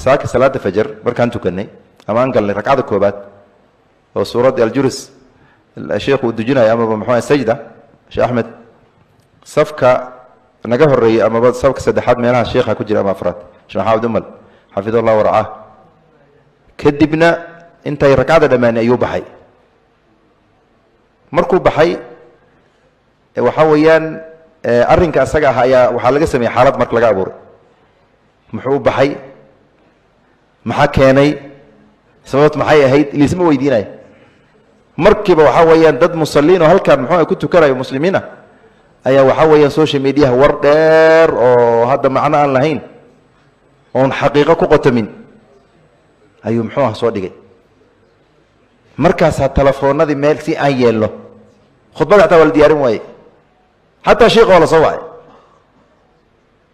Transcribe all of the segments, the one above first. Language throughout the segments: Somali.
ساك صلاة الفجر مركان تكني أمان قال لي ركعة كوبات وسورة الجرس الشيخ ودجنا يا أما محمد السجدة شيخ أحمد صفقة نجاه الرئي أما بعد صفقة سدحات منها الشيخ كجرا ما أفراد شو حاول دمل حفظه الله ورعاه كدبنا أنت ركعة دمان أيوب حي مركوب بحي وحويان أرنك أسجع هيا وحلقة سمي حالات مرك لقى أبور محوب بحي محكيني سببت محي هيد اللي اسمه ويديناي مركب وحويان ضد مصلين وهل كان محوي كنت كره مسلمين أيا وحويان سوشيال ميديا وردر وهذا معنا أن لهين on xaqiiqo ku qotamin ayuu muxuu ah soo dhigay markaas telefoonadii meel si aan yeelo khudbada taa wal diyaarin way hatta sheekh wala soo waay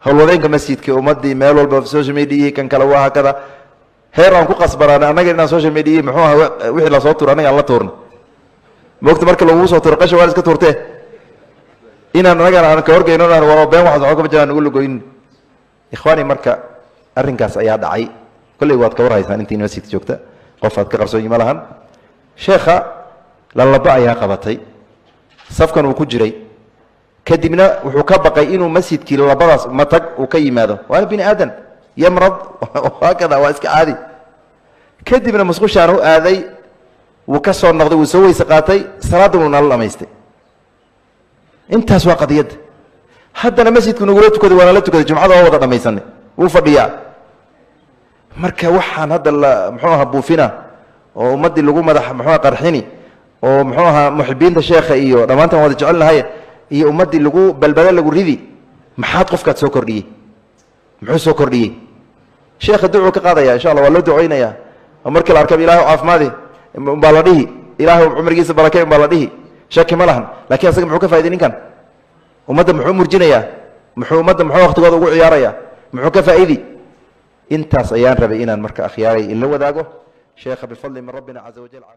hawlwadeenka masjidka ummadii meel walba social media kan kala waa kada heeraan ku qasbarana anaga inaan social media muxuu ah wixii la soo tuuro anaga la tuurno moogta marka lagu soo tuuro qasho waa iska tuurtee inaan anaga aan ka horgeyno waa been wax soo ka jiraan ugu lugoyn ikhwaani marka arrinkaas ayaa dhacay kulay waad ka warhaysaan intii masjidka joogta qof aad ka qarsoon ma lahan sheekha lalaba ayaa qabatay safkan uu ku jiray kadibna wuxuu ka baqay inuu masjidkii labadaas matag uu ka yimaado waa bini aadan yamrad waakada waa iska caadi kadibna musqushaan u aaday wuu ka soo noqday wuu soo weyse qaatay salaadda wuu nala dhamaystay intaas waa qadiyad haddana masjidku nagula tukaday waana la tukaday jumcada oo wada dhamaysanay wuu fadhiyaa marka waxaan hadda la muxuu ahaa buufina oo ummadii lagu madax muxuu qarxini oo muxuu ahaa muxibiinta sheekha iyo dhamaantan wada jecelnahay iyo ummadii lagu balbada lagu ridi maxaad qofkaad soo kordhiyey muxuu soo kordhiyey sheekha ducuu ka qaadaya insha Allah waa loo duceynaya markii la arkay ilaahay caafimaadi baa la dhihi ilaahay umrigiisa barakeeyo baa la dhihi shaki ma lahan laakiin asaga muxuu ka faa'iiday ninkan ummadda muxuu murjinaya muxuu ummadda muxuu waqtigooda ugu ciyaaraya muxuu ka faa'iidi intaas ayaan rabay inaan marka akhyaaray ila wadaago sheekha bifadli min rabbina azza wa jalla